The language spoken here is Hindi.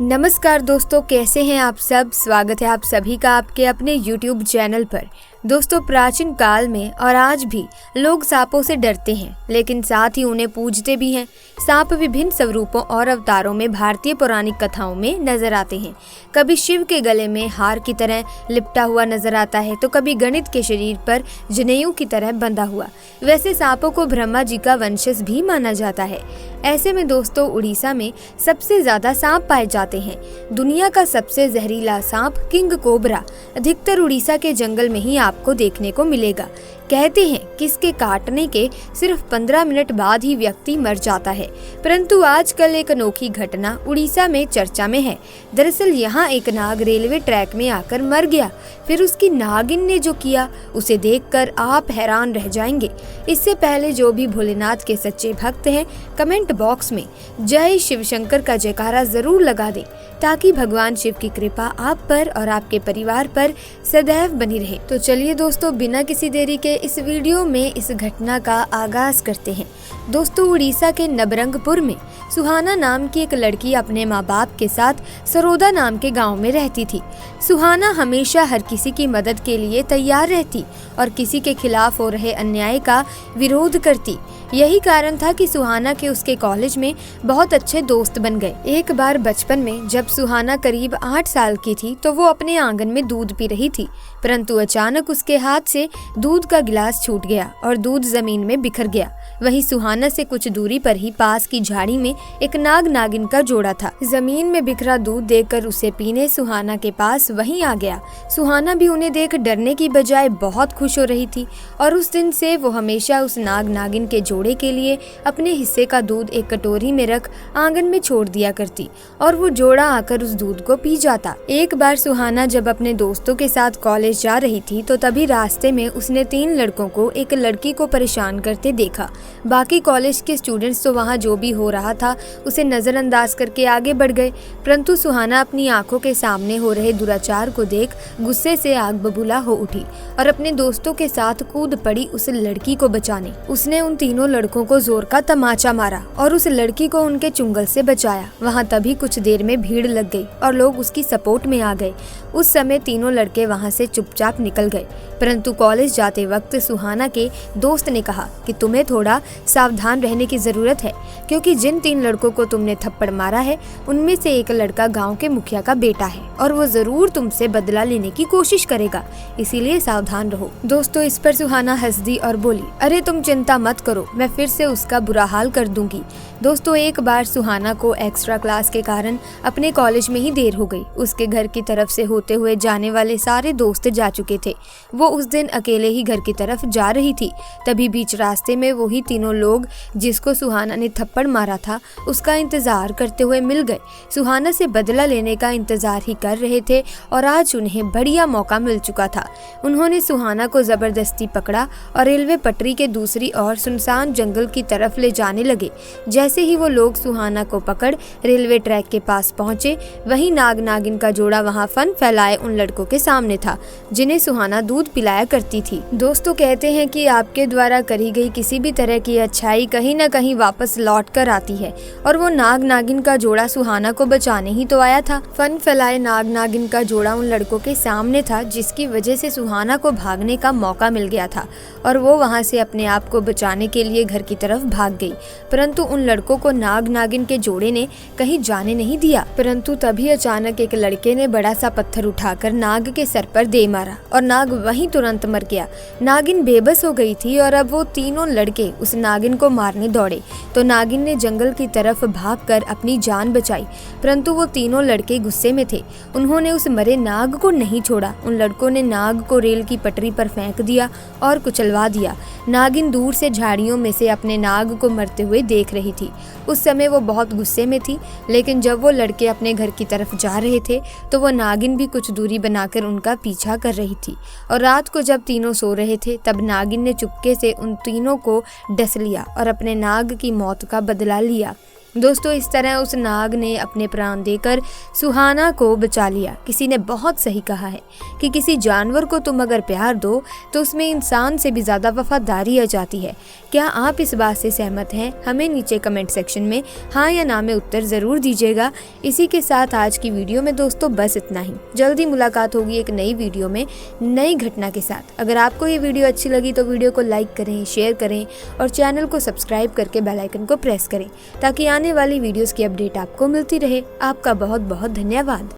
नमस्कार दोस्तों, कैसे हैं आप सब। स्वागत है आप सभी का आपके अपने YouTube चैनल पर। दोस्तों, प्राचीन काल में और आज भी लोग सांपों से डरते हैं, लेकिन साथ ही उन्हें पूजते भी हैं। सांप विभिन्न स्वरूपों और अवतारों में भारतीय पौराणिक कथाओं में नजर आते हैं। कभी शिव के गले में हार की तरह लिपटा हुआ नजर आता है, तो कभी गणित के शरीर पर जनेऊ की तरह बंधा हुआ। वैसे सांपों को ब्रह्मा जी का वंशज भी माना जाता है। ऐसे में दोस्तों, उड़ीसा में सबसे ज्यादा सांप पाए जाते हैं। दुनिया का सबसे जहरीला सांप किंग कोबरा अधिकतर उड़ीसा के जंगल में ही आपको देखने को मिलेगा। कहते हैं कि इसके काटने के सिर्फ 15 मिनट बाद ही व्यक्ति मर जाता है। परंतु आजकल एक अनोखी घटना उड़ीसा में चर्चा में है। दरअसल यहाँ एक नाग रेलवे ट्रैक में आकर मर गया। फिर उसकी नागिन ने जो किया उसे देखकर आप हैरान रह जाएंगे। इससे पहले जो भी भोलेनाथ के सच्चे भक्त हैं, कमेंट बॉक्स में जय शिव शंकर का जयकारा जरूर लगा दें, ताकि भगवान शिव की कृपा आप पर और आपके परिवार पर सदैव बनी रहे। तो चलिए दोस्तों, बिना किसी देरी के इस वीडियो में इस घटना का आगाज करते हैं। दोस्तों, उड़ीसा के नबरंगपुर में सुहाना नाम की एक लड़की अपने माँ बाप के साथ सरोदा नाम के गांव में रहती थी। सुहाना हमेशा हर किसी की मदद के लिए तैयार रहती और किसी के खिलाफ हो रहे अन्याय का विरोध करती। यही कारण था कि सुहाना के उसके कॉलेज में बहुत अच्छे दोस्त बन गए। एक बार बचपन में जब सुहाना करीब 8 साल की थी, तो वो अपने आंगन में दूध पी रही थी। परंतु अचानक उसके हाथ से दूध का गिलास छूट गया और दूध जमीन में बिखर गया। वहीं सुहाना से कुछ दूरी पर ही पास की झाड़ी में एक नाग नागिन का जोड़ा था। जमीन में बिखरा दूध देखकर उसे पीने सुहाना के पास वहीं आ गया। सुहाना भी उन्हें देख डरने की बजाय बहुत खुश हो रही थी और उस दिन से वो हमेशा उस नाग नागिन के जोड़े के लिए अपने हिस्से का दूध एक कटोरी में रख आंगन में छोड़ दिया करती और वो जोड़ा आकर उस दूध को पी जाता। एक बार सुहाना जब अपने दोस्तों के साथ कॉलेज जा रही थी, तो तभी रास्ते में उसने 3 लड़कों को एक लड़की को परेशान करते देखा। बाकी कॉलेज के स्टूडेंट्स तो वहाँ जो भी हो रहा था उसे नजरअंदाज करके आगे बढ़ गए, परंतु सुहाना अपनी आंखों के सामने हो रहे दुराचार को देख गुस्से से आग बबूला हो उठी और अपने दोस्तों के साथ कूद पड़ी उस लड़की को बचाने। उसने उन तीनों लड़कों को जोर का तमाचा मारा और उस लड़की को उनके चुंगल से बचाया। वहाँ तभी कुछ देर में भीड़ लग गई और लोग उसकी सपोर्ट में आ गए। उस समय तीनों लड़के वहाँ से चुपचाप निकल गए। परंतु कॉलेज जाते वक्त सुहाना के दोस्त ने कहा कि तुम्हें थोड़ा सावधान रहने की जरूरत है, क्योंकि जिन 3 लड़कों को तुमने थप्पड़ मारा है, उनमें से एक लड़का गांव के मुखिया का बेटा है और वो जरूर तुमसे बदला लेने की कोशिश करेगा, इसीलिए सावधान रहो। दोस्तों, इस पर सुहाना हंस दी और बोली, अरे तुम चिंता मत करो, मैं फिर से उसका बुरा हाल कर दूंगी। दोस्तों, एक बार सुहाना को एक्स्ट्रा क्लास के कारण अपने कॉलेज में ही देर हो गई। उसके घर की तरफ से होते हुए जाने वाले सारे दोस्त जा चुके थे। वो उस दिन अकेले ही घर की तरफ जा रही थी। तभी बीच रास्ते में वही तीनों लोग जिसको सुहाना ने थप्पड़ मारा था, उसका इंतजार करते हुए मिल गए। सुहाना से बदला लेने का इंतजार ही कर रहे थे और आज उन्हें बढ़िया मौका मिल चुका था। उन्होंने सुहाना को जबरदस्ती पकड़ा और रेलवे पटरी के दूसरी ओर सुनसान जंगल की तरफ ले जाने लगे। जैसे ही वो लोग सुहाना को पकड़ रेलवे ट्रैक के पास पहुंचे, वही नाग नागिन का जोड़ा वहां फन फैलाए उन लड़कों के सामने था, जिन्हें सुहाना दूध पिलाया करती थी। दोस्तों, कहते हैं कि आपके द्वारा करी गई किसी भी तरह की अच्छाई कहीं न कहीं वापस लौट कर आती है, और वो नाग नागिन का जोड़ा सुहाना को बचाने ही तो आया था। फन फैलाए नाग नागिन का जोड़ा उन लड़कों के सामने था, जिसकी वजह से सुहाना को भागने का मौका मिल गया था और वो वहां से अपने आप को बचाने के लिए घर की तरफ भाग गई। परंतु उन लड़कों को नाग नागिन के जोड़े ने कहीं जाने नहीं दिया। परंतु तभी अचानक एक लड़के ने बड़ा सा पत्थर उठाकर नाग के सर पर दे मारा और नाग वहीं तुरंत मर गया। नागिन बेबस हो गई थी और अब वो तीनों लड़के उस नागिन को मारने दौड़े, तो नागिन ने जंगल की तरफ भागकर अपनी जान बचाई। परंतु वो तीनों लड़के गुस्से में थे। उन्होंने उस मरे नाग को नहीं छोड़ा। उन लड़कों ने नाग को रेल की पटरी पर फेंक दिया और कुचलवा दिया। नागिन दूर से झाड़ियों में से अपने नाग को मरते हुए देख रही थी। उस समय वो बहुत गुस्से में थी, लेकिन जब वो लड़के अपने घर की तरफ जा रहे थे, तो वो नागिन भी कुछ दूरी बनाकर उनका पीछा कर रही थी। और रात को जब तीनों सो रहे थे, तब नागिन ने चुपके से उन तीनों को डस लिया और अपने नाग की मौत का बदला लिया। दोस्तों इस तरह उस नाग ने अपने प्राण देकर सुहाना को बचा लिया। किसी ने बहुत सही कहा है कि किसी जानवर को तुम अगर प्यार दो तो उसमें इंसान से भी ज़्यादा वफादारी आ जाती है। क्या आप इस बात से सहमत हैं? हमें नीचे कमेंट सेक्शन में हाँ या ना में उत्तर ज़रूर दीजिएगा। इसी के साथ आज की वीडियो में दोस्तों बस इतना ही। जल्दी मुलाकात होगी एक नई वीडियो में नई घटना के साथ। अगर आपको ये वीडियो अच्छी लगी तो वीडियो को लाइक करें, शेयर करें और चैनल को सब्सक्राइब करके बेल आइकन को प्रेस करें ताकि आने वाली वीडियोस की अपडेट आपको मिलती रहे। आपका बहुत बहुत धन्यवाद।